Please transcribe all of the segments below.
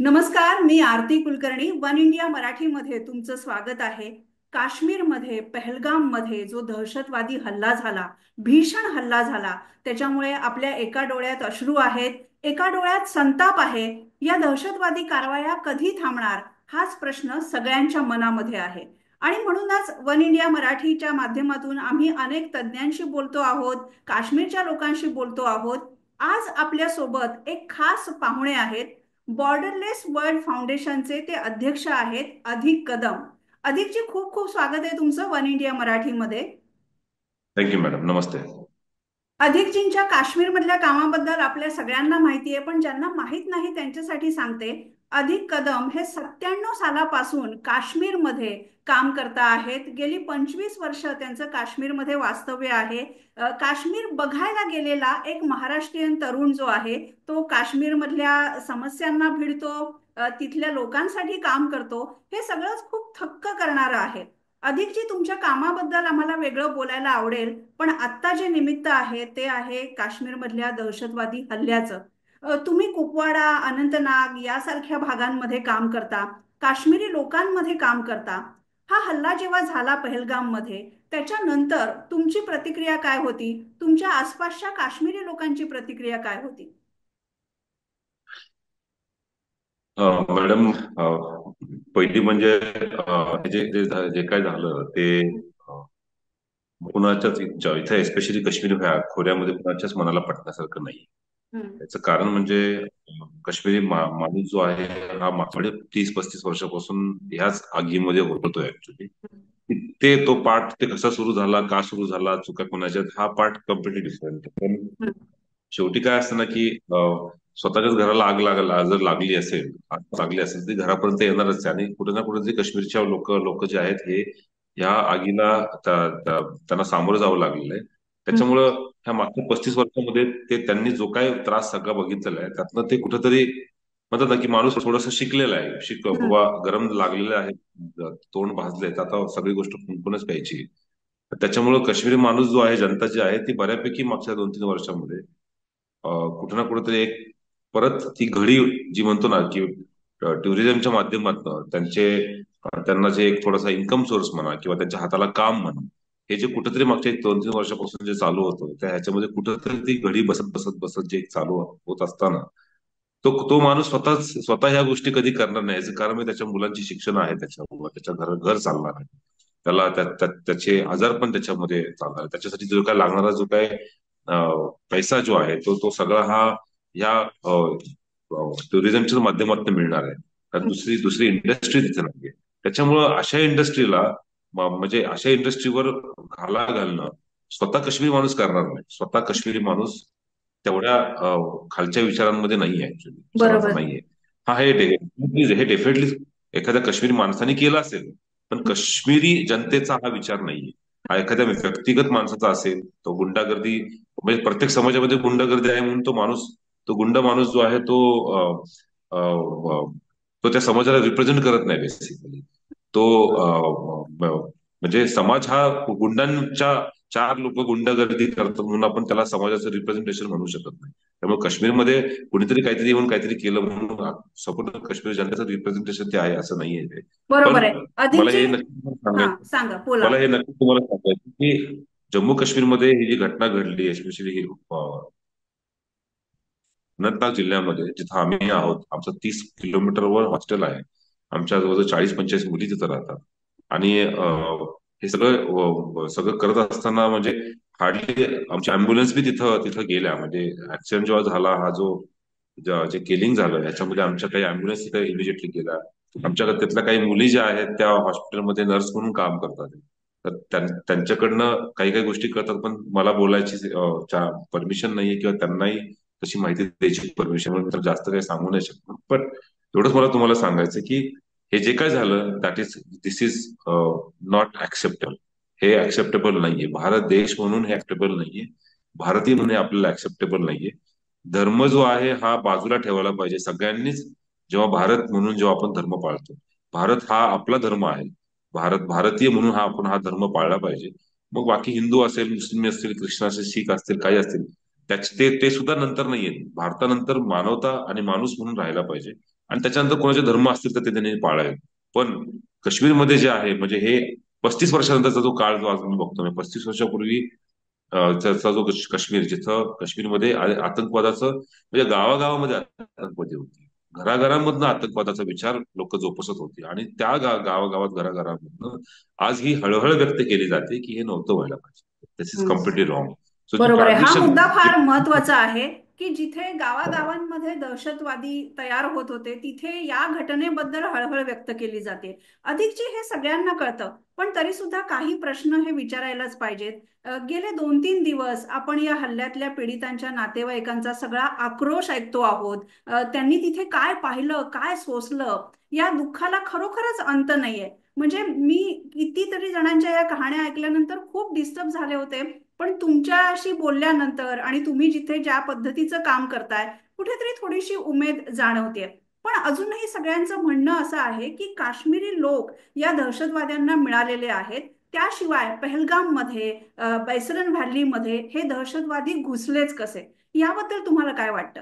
नमस्कार, मी आरती Kulkarni. One India मराठीमध्ये तुमचं स्वागत आहे. काश्मीरमध्ये पहलगाममध्ये जो दहशतवादी हल्ला झाला, भीषण हल्ला झाला, त्याच्यामुळे आपल्या एका डोळ्यात अश्रू आहेत, एका डोळ्यात संताप आहे. या दहशतवादी कारवाया कधी थांबणार, हाच प्रश्न सगळ्यांच्या मनामध्ये आहे. आणि म्हणूनच वन इंडिया मराठीच्या माध्यमातून आम्ही अनेक तज्ज्ञांशी बोलतो आहोत, काश्मीरच्या लोकांशी बोलतो आहोत. आज आपल्या सोबत एक खास पाहुणे आहेत. बॉर्डरलेस वर्ल्ड फाउंडेशनचे ते अध्यक्ष आहेत अधिक कदम. अधिकजी, खूप खूप स्वागत आहे तुमचं वन इंडिया मराठीमध्ये. Thank you madam. नमस्ते. अधिकजींच्या काश्मीरमधल्या कामाबद्दल आपल्या सगळ्यांना माहिती आहे, पण ज्यांना माहीत नाही त्यांच्यासाठी सांगते. अधिक कदम हे 97 सालापासून काश्मीरमध्ये काम करता आहेत. गेली 25 वर्ष त्यांचं काश्मीरमध्ये वास्तव्य आहे. काश्मीर बघायला गेलेला एक महाराष्ट्रीयन तरुण जो आहे, तो काश्मीरमधल्या समस्यांना भिडतो, तिथल्या लोकांसाठी काम करतो. हे सगळंच खूप थक्क करणारं आहे. अधिकजी, तुमच्या कामाबद्दल आम्हाला वेगळं बोलायला आवडेल, पण आत्ता जे निमित्त आहे ते आहे काश्मीरमधल्या दहशतवादी हल्ल्याचं. तुम्ही कुपवाडा, अनंतनाग यासारख्या भागांमध्ये काम करता, काश्मीरी लोकांमध्ये काम करता. हा हल्ला जेव्हा झाला पहलगाममध्ये, त्याच्यानंतर तुमची प्रतिक्रिया काय होती? तुमच्या आसपासच्या काश्मीरी लोकांची प्रतिक्रिया काय होती? मॅडम, पहिली म्हणजे जे जे जे काय झालं ते कुणाच्याच इथं एस्पेशली काश्मीर खोऱ्यामध्ये कुणाच्याच मनाला पटण्यासारखं नाही. हम्म. याचं कारण म्हणजे काश्मीरी माणूस जो आहे हा मागच्या 30-35 वर्षापासून ह्याच आगीमध्ये होतोय ऍक्च्युली. ते तो पाठ ते कसा सुरू झाला, का सुरू झाला, चुका कोणाच्या, हा पाठ कम्प्लिटली डिफरंट. पण हम्म. शेवटी काय असतं ना की स्वतःच्याच घराला जर लागली असेल, आग लागली असेल, ती घरापर्यंत येणारच आहे. आणि कुठे ना कुठे जे काश्मीरच्या लोक लोक जे आहेत हे ह्या आगीला त्यांना सामोरं जावं लागलेलं आहे. हम्म. त्याच्यामुळं ह्या मागच्या 35 वर्षामध्ये ते त्यांनी जो काय त्रास सगळा बघितलेला आहे त्यातनं ते कुठेतरी म्हणतात ना की माणूस थोडस शिकलेला आहे. हम्म. बाबा गरम लागलेलं आहे, तोंड भाजलंय, तर आता सगळी गोष्ट फुंकूनच प्यायची. त्याच्यामुळं काश्मीरी माणूस जो आहे, जनता जी आहे, ती बऱ्यापैकी मागच्या 2-3 वर्षामध्ये कुठे ना कुठेतरी एक परत ती घडी जी म्हणतो ना की टुरिझमच्या माध्यमातून त्यांना जे एक थोडासा इन्कम सोर्स म्हणा किंवा त्यांच्या हाताला काम म्हणा, हे जे कुठेतरी मागच्या 2-3 वर्षापासून जे चालू होतं त्या ह्याच्यामध्ये कुठेतरी ती घडी बसत बसत बसत जे एक चालू होत असताना तो तो माणूस स्वतः ह्या गोष्टी कधी करणार नाही. याचं कारण म्हणजे त्याच्या मुलांची शिक्षण आहे, त्याच्यामुळे त्याच्या घर चालणार आहे, त्याला त्याचे आजार पण त्याच्यामध्ये चालणार आहे, त्याच्यासाठी जो काय लागणारा जो काय पैसा जो आहे तो तो सगळा हा या टुरिझमच्या माध्यमातून मिळणार आहे. कारण दुसरी दुसरी इंडस्ट्री तिथे नाहीये. त्याच्यामुळं अशा इंडस्ट्रीला म्हणजे अशा इंडस्ट्रीवर घाला घालणं स्वतः काश्मीरी माणूस करणार नाही. स्वतः काश्मीरी माणूस तेवढ्या खालच्या विचारांमध्ये नाहीये, ऍक्च्युली विचारांचा बरोबर. नाहीये. हा हे डेफिनेटली एखाद्या काश्मीरी माणसाने केलं असेल, पण काश्मीरी जनतेचा हा विचार नाहीये. हा एखाद्या व्यक्तिगत माणसाचा असेल, तो गुंडागर्दी म्हणजे प्रत्येक समाजामध्ये गुंडागर्दी आहे म्हणून तो गुंड माणूस जो आहे तो अ, अ, तो त्या समाजाला रिप्रेझेंट करत नाही बेसिकली. तो म्हणजे समाज हा गुंडांच्या, चार लोक गुंडागर्दी करतात म्हणून आपण त्याला समाजाचं रिप्रेझेंटेशन म्हणू शकत नाही. त्यामुळे काश्मीरमध्ये कुणीतरी काहीतरी येऊन काहीतरी केलं म्हणून संपूर्ण काश्मीर जनतेचं रिप्रेझेंटेशन ते आहे असं नाहीये ते. बरोबर पण आहे मला अधिकजी. हे नक्की तुम्हाला हा, सांगायचं सांगा, बोला. मला हे नक्की तुम्हाला सांगायचं की जम्मू काश्मीरमध्ये ही जी घटना घडली, एस्पेशली ही अनंतनाग जिल्ह्यामध्ये जिथं आम्ही आहोत, आमचं 30 किलोमीटरवर हॉस्टेल आहे. आमच्या जवळजवळ 40-45 मुली तिथं राहतात. आणि हे सगळं करत असताना म्हणजे हार्डली आमची अँब्युलन्स बी तिथं तिथं गेल्या. म्हणजे ऍक्सिडेंट जेव्हा झाला, हा जो जे केलिंग झालं याच्यामध्ये आमच्या काही अँब्युलन्स तिथे इमिजिएटली गेल्या. आमच्याकडे त्यातल्या काही मुली ज्या आहेत त्या हॉस्पिटलमध्ये नर्स म्हणून काम करतात. तर त्यांच्याकडनं काही काही गोष्टी करतात, पण मला बोलायची परमिशन नाहीये किंवा त्यांनाही तशी माहिती द्यायची परमिशन, म्हणून तर जास्त काही सांगू नाही शकतो. पण एवढंच मला तुम्हाला सांगायचं की हे जे काय झालं दिस इज नॉट ऍक्सेप्टेबल. हे ऍक्सेप्टेबल नाहीये. भारत देश म्हणून हे ऍक्सेप्टेबल नाहीये. भारतीय म्हणून हे आपल्याला ऍक्सेप्टेबल नाहीये. धर्म जो आहे हा बाजूला ठेवायला पाहिजे सगळ्यांनीच. जेव्हा आपण धर्म पाळतो, भारत हा आपला धर्म आहे. भारतीय म्हणून आपण हा धर्म पाळला पाहिजे. मग बाकी हिंदू असेल, मुस्लिम असतील, ख्रिश्चन असेल, शीख असतील, काही असतील, ते सुद्धा नंतर नाहीये. भारतानंतर मानवता आणि माणूस म्हणून राहायला पाहिजे. आणि त्याच्यानंतर कोणाचे धर्म असतील तर ते त्यांनी पाळावे. पण काश्मीरमध्ये जे आहे म्हणजे हे 35 वर्षानंतरचा जो काळ जो आज मी बघतो, 35 वर्षापूर्वी त्याचा जो काश्मीर, जिथं काश्मीरमध्ये आतंकवादाचं म्हणजे गावागावामध्ये आतंकवादी होती, घराघरांमधनं आतंकवादाचा विचार लोक जोपासत होते, आणि त्या गावागावात घराघरांमधनं आज ही हळहळ व्यक्त केली जाते की हे नव्हतं व्हायला पाहिजे. दिस इज कम्प्लिटली रॉंग. सो जी बरोबर आहे. हा ट्रान्झिशन मुद्दा जी फार महत्वाचा आहे की जिथे गावागावांमध्ये दहशतवादी तयार होत होते तिथे या घटनेबद्दल हळहळ व्यक्त केली जाते. अधिकची हे सगळ्यांना कळतं, पण तरी सुद्धा काही प्रश्न हे विचारायलाच पाहिजेत. गेले 2-3 दिवस आपण या हल्ल्यातल्या पीडितांच्या नातेवाईकांचा सगळा आक्रोश ऐकतो आहोत. त्यांनी तिथे काय पाहिलं, काय सोसलं, या दुःखाला खरोखरच अंत नाहीये. म्हणजे मी कितीतरी जणांच्या या कहाण्या ऐकल्यानंतर खूप डिस्टर्ब झाले होते. पण तुमच्याशी बोलल्यानंतर आणि तुम्ही जिथे ज्या पद्धतीचं काम करताय, कुठेतरी थोडीशी उमेद जाणवते. पण अजूनही सगळ्यांचं म्हणणं असं आहे की काश्मीरी लोक या दहशतवाद्यांना मिळालेले आहेत. त्याशिवाय पहलगाम मध्ये, बैसरन व्हॅलीमध्ये हे दहशतवादी घुसलेच कसे? याबद्दल तुम्हाला काय वाटतं?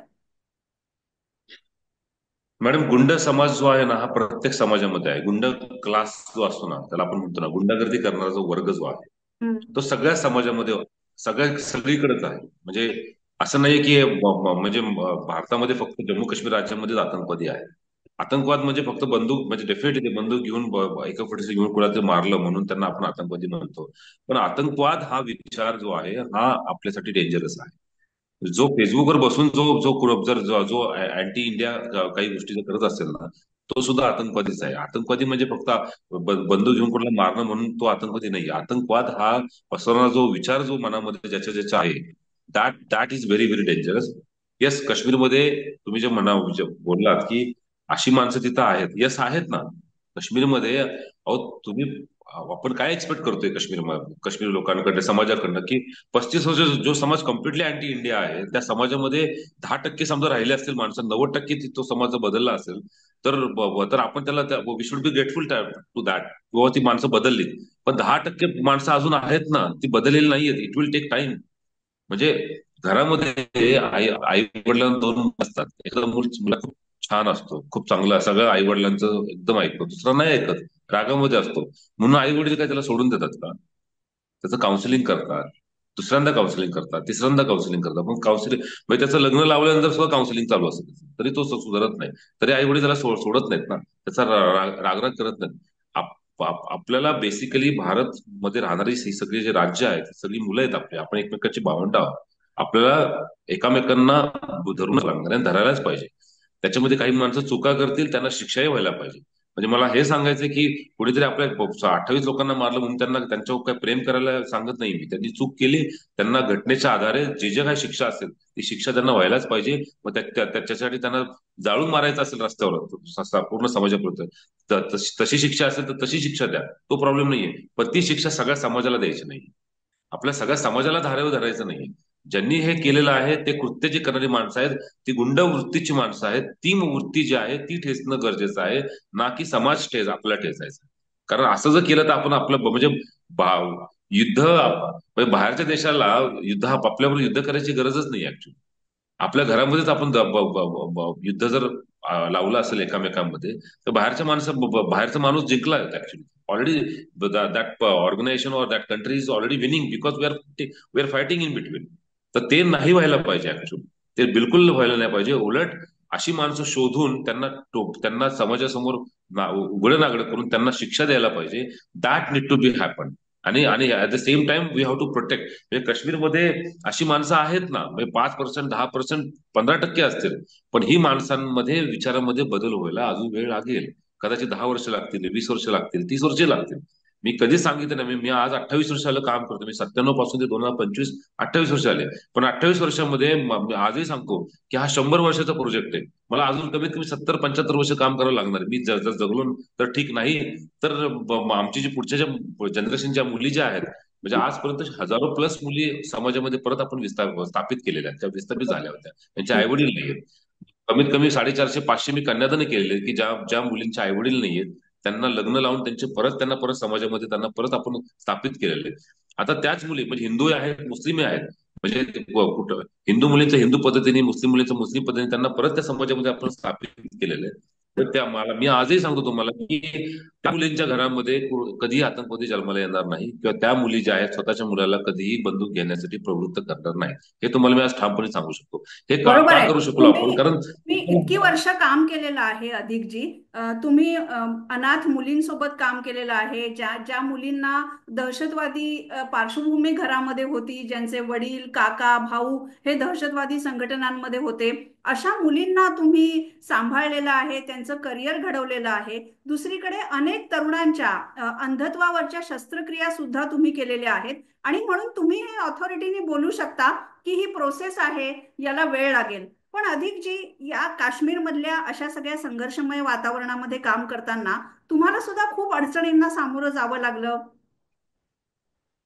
मॅडम, गुंड समाज जो आहे ना, हा प्रत्येक समाजामध्ये आहे. गुंड क्लास जो असतो ना, त्याला आपण म्हणतो ना, गुंडागर्दी करणारा जो वर्ग जो आहे, हम्म. तो सगळ्या समाजामध्ये, सगळीकडेच आहे. म्हणजे असं नाही की म्हणजे भारतामध्ये फक्त जम्मू काश्मीर राज्यामध्येच आतंकवादी आहे. आतंकवाद म्हणजे फक्त बंदूक, म्हणजे डेफिनेटली फटके घेऊन एका फटीचं घेऊन कुणाचं मारलं म्हणून त्यांना आपण आतंकवादी म्हणतो. पण आतंकवाद हा विचार जो आहे हा आपल्यासाठी डेंजरस आहे. जो फेसबुकवर बसून जो जो जर जो अँटी इंडिया काही गोष्टी जर करत असेल ना, तो सुद्धा आतंकवादीच आहे. आतंकवादी म्हणजे फक्त बंदूक घेऊन कोणाला मारणं म्हणून तो आतंकवादी नाही. आतंकवाद हा पसरवणारा जो विचार जो मनामध्ये ज्याच्या ज्याच्या आहे, that that is very very dangerous. Yes, काश्मीरमध्ये तुम्ही जे बोललात की अशी माणसं तिथं आहेत, येस आहेत ना काश्मीरमध्ये. अहो तुम्ही, आपण काय एक्सपेक्ट करतोय काश्मीर लोकांकडे, समाजाकडनं, की 35 वर्ष जो समाज कम्प्लिटली अँटी इंडिया आहे, त्या समाजामध्ये 10% समजा राहिले असतील माणसं, 90% तो समाज जर बदलला असेल, तर आपण त्याला we should be grateful to that, किंवा ती माणसं बदलली. पण 10% माणसं अजून आहेत ना, ती बदललेली नाहीयेत. It will take time. म्हणजे घरामध्ये आई वडिलांना दोन मुलं असतात. एखादा मुलगा खूप छान असतो, खूप चांगला, सगळं आई वडिलांचं एकदम ऐकतो, दुसरा नाही ऐकत, रागामध्ये असतो. म्हणून आई वडील काय त्याला सोडून देतात का? त्याचं काउन्सिलिंग करतात, दुसऱ्यांदा काउन्सिलिंग करतात, तिसऱ्यांदा काउन्सिलिंग करतात. मग काउन्सिलिंग म्हणजे त्याचं लग्न लावल्यानंतर सुद्धा काउन्सिलिंग चालू असतं त्याचं. तरी तो सुधारत नाही. तरी आई वडील त्याला सोडत नाहीत ना, त्याचा रागराग करत नाहीत. आपल्याला बेसिकली भारत मध्ये राहणारी ही सगळी जे राज्य आहेत, ही सगळी मुलं आहेत आपली, आपण एकमेकांची भावंड आहोत. आपल्याला एकामेकांना धरून लागणार आणि धरायलाच पाहिजे. त्याच्यामध्ये काही माणसं चुका करतील, त्यांना शिक्षाही व्हायला पाहिजे. म्हणजे मला हे सांगायचं की कुणीतरी आपल्या 28 लोकांना मारलं म्हणून त्यांना त्यांच्यावर काय प्रेम करायला सांगत नाही मी. त्यांनी चूक केली, त्यांना घटनेच्या आधारे जे जे काही शिक्षा असेल ती शिक्षा त्यांना व्हायलाच पाहिजे. मग त्याच्यासाठी त्यांना जाळून मारायचं असेल रस्त्यावर पूर्ण समाजापुरतं, तशी शिक्षा असेल तर तशी शिक्षा द्या, तो प्रॉब्लेम नाहीये. पण ती शिक्षा सगळ्या समाजाला द्यायची नाही. आपल्या सगळ्या समाजाला धारेवर धरायचं नाही. ज्यांनी हे केलेलं आहे ते कृत्य जे करणारी माणसं आहेत, ती गुंड वृत्तीची माणसं आहेत. ती वृत्ती जी आहे ती ठेचणं गरजेचं आहे, ना की समाज आपल्याला ठेचायचा. कारण असं जर केलं तर आपण आपलं म्हणजे युद्ध म्हणजे बाहेरच्या देशाला आपल्याबरोबर युद्ध करायची गरजच नाही ऍक्च्युली. आपल्या घरामध्येच आपण युद्ध जर लावलं असेल एकामेकांमध्ये, तर बाहेरचा माणूस जिंकला actually already. That organization or that country is already winning, because we are fighting in between. तर ते नाही व्हायला पाहिजे ऍक्च्युली. ते बिलकुल व्हायला नाही पाहिजे. उलट अशी माणसं शोधून त्यांना समाजासमोर उघडं नागडं करून त्यांना शिक्षा द्यायला पाहिजे. That need to be happen. आणि आणि at the same time we have to protect. म्हणजे काश्मीरमध्ये अशी माणसं आहेत ना, म्हणजे 5%, 10%, 15% असतील. पण ही माणसांमध्ये विचारामध्ये बदल व्हायला अजून वेळ लागेल. कदाचित 10 वर्ष लागतील, 20 वर्ष लागतील, 30 वर्ष लागतील. मी कधीच सांगितलं ना, मी आज 28 वर्ष झालं काम करतो. मी 97 पासून ते 2025, 28 वर्ष आले. पण 28 वर्षामध्ये मी आजही सांगतो की हा 100 वर्षाचा प्रोजेक्ट आहे. मला अजून कमीत कमी 70-75 वर्ष काम करावं लागणार आहे. मी जर जगलो तर ठीक, नाही तर आमची जी पुढच्या ज्या जनरेशनच्या मुली ज्या आहेत, म्हणजे आजपर्यंत हजारो प्लस मुली समाजामध्ये परत आपण स्थापित केलेल्या आहेत, त्या विस्थापित झाल्या होत्या, त्यांचे आई वडील नाहीयेत. कमीत कमी 450-500 मी कन्यादान केलेले की ज्या ज्या मुलींचे आई वडील नाहीयेत, त्यांना लग्न लावून त्यांना परत समाजामध्ये त्यांना परत आपण स्थापित केलेले. आता त्याच मुली म्हणजे हिंदू आहेत, मुस्लिम आहेत, म्हणजे कुठं हिंदू मुलींचं हिंदू पद्धतीने, मुस्लिम मुलींचं मुस्लिम पद्धतीने त्यांना परत त्या समाजामध्ये आपण स्थापित केलेलं आहे. तर त्या मला मी आजही सांगतो तुम्हाला की त्या मुलींच्या घरामध्ये कधीही आतंकवादी जन्माला येणार नाही, किंवा त्या मुली ज्या आहेत स्वतःच्या मुलाला कधीही बंदूक घेण्यासाठी प्रवृत्त करणार नाही. हे तुम्हाला मी आज ठामपणे सांगू शकतो. हे का बरोबर का आहे. करू शकलो आपण? तुम्ही कारण तुम्ही इतकी वर्ष काम केलेलं आहे अधिकजी. तुम्ही अनाथ मुलींसोबत काम केलेलं आहे, ज्या ज्या मुलींना दहशतवादी पार्श्वभूमी घरामध्ये होती, ज्यांचे वडील, काका, भाऊ हे दहशतवादी संघटनांमध्ये होते. अशा मुलींना तुम्ही सांभाळलेलं आहे, त्यांचं करिअर घडवलेलं आहे. दुसरीकडे अनेक तरुणांच्या अंधत्वावरच्या शस्त्रक्रिया सुद्धा तुम्ही केलेल्या आहेत, आणि म्हणून तुम्ही हे ऑथॉरिटीने बोलू शकता की ही प्रोसेस आहे, याला वेळ लागेल. पण अधिक जी या काश्मीर मधल्या अशा सगळ्या संघर्षमय वातावरणामध्ये काम करताना तुम्हाला सुद्धा खूप अडचणींना सामोरं जावं लागलं.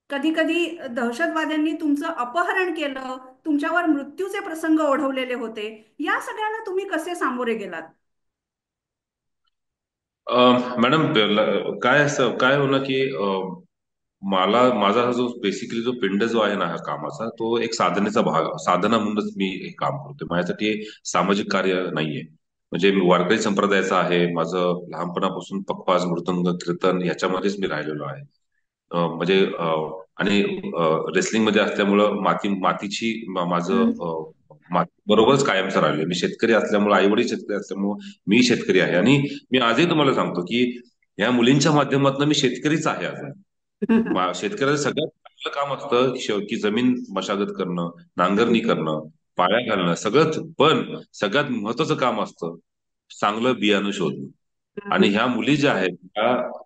कधी कधी दहशतवाद्यांनी तुमचं अपहरण केलं, तुमच्यावर मृत्यूचे प्रसंग ओढवलेले होते. या सगळ्याला तुम्ही कसे सामोरे गेलात? मॅडम, काय असं काय होणं की मला माझा हा जो बेसिकली जो पिंड जो आहे ना हा कामाचा, तो एक साधनेचा भाग, साधना म्हणूनच मी हे काम करतोय. माझ्यासाठी हे सामाजिक कार्य नाहीये. म्हणजे मी वारकरी संप्रदायाचा आहे. माझं लहानपणापासून पखवाज, मृदंग, कीर्तन याच्यामध्येच मी राहिलेलो आहे. म्हणजे आणि रेसलिंग मध्ये असल्यामुळं मातीची माझं हम्म. बरोबरच कायमचं राहिलोय. मी शेतकरी असल्यामुळे, आई वडील शेतकरी असल्यामुळे मी शेतकरी आहे. आणि मी आजही तुम्हाला सांगतो की या मुलींच्या माध्यमातून मी शेतकरीच आहे अजून. शेतकऱ्याचं सगळ्यात चांगलं काम असतं की जमीन मशागत करणं, नांगरणी करणं, पाळ्या घालणं, सगळंच. पण सगळ्यात महत्वाचं काम असतं चांगलं बियाणं शोधणं. आणि ह्या मुली ज्या आहेत,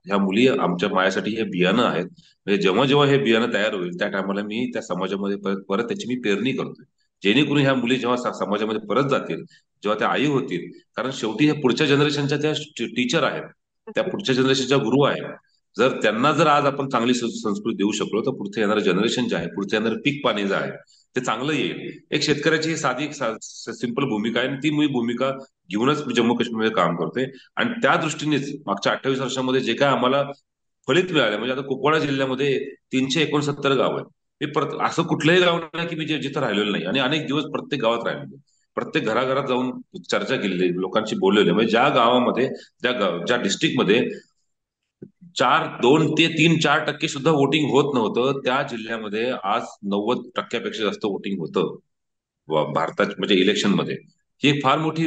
ह्या मुली आमच्या माझ्यासाठी हे बियाणं आहेत. म्हणजे जेव्हा जेव्हा हे बियाणं तयार होईल त्या टायमाला मी त्या समाजामध्ये परत परत त्याची मी पेरणी करतोय. जेणेकरून ह्या मुली जेव्हा समाजामध्ये परत जातील, जेव्हा त्या आई होतील, कारण शेवटी हे पुढच्या जनरेशनच्या त्या टीचर आहेत, त्या पुढच्या जनरेशनच्या गुरु आहेत. जर त्यांना आज आपण चांगली संस्कृती देऊ शकलो, तर पुढचं येणारं जनरेशन जे आहे, पुढचं येणारं पीक पाणी जे आहे ते चांगलं येईल. एक शेतकऱ्याची ही साधी सिंपल भूमिका आहे, आणि ती मी भूमिका घेऊनच मी जम्मू काश्मीरमध्ये काम करतोय. आणि त्या दृष्टीनेच मागच्या 28 वर्षामध्ये जे काय आम्हाला फलित मिळालं, म्हणजे आता कुपवाडा जिल्ह्यामध्ये 369 गाव आहेत. हे असं कुठलंही गाव नाही की मी जिथं राहिलेलं नाही. आणि अनेक दिवस प्रत्येक गावात राहिलेलो, प्रत्येक घराघरात जाऊन चर्चा केलेली, लोकांशी बोललेले. म्हणजे ज्या गावामध्ये, ज्या डिस्ट्रिक्टमध्ये 2 ते 3 4% सुद्धा वोटिंग होत नव्हतं, त्या जिल्ह्यामध्ये आज 90% जास्त वोटिंग होतं. भारतात म्हणजे इलेक्शनमध्ये. ही एक फार मोठी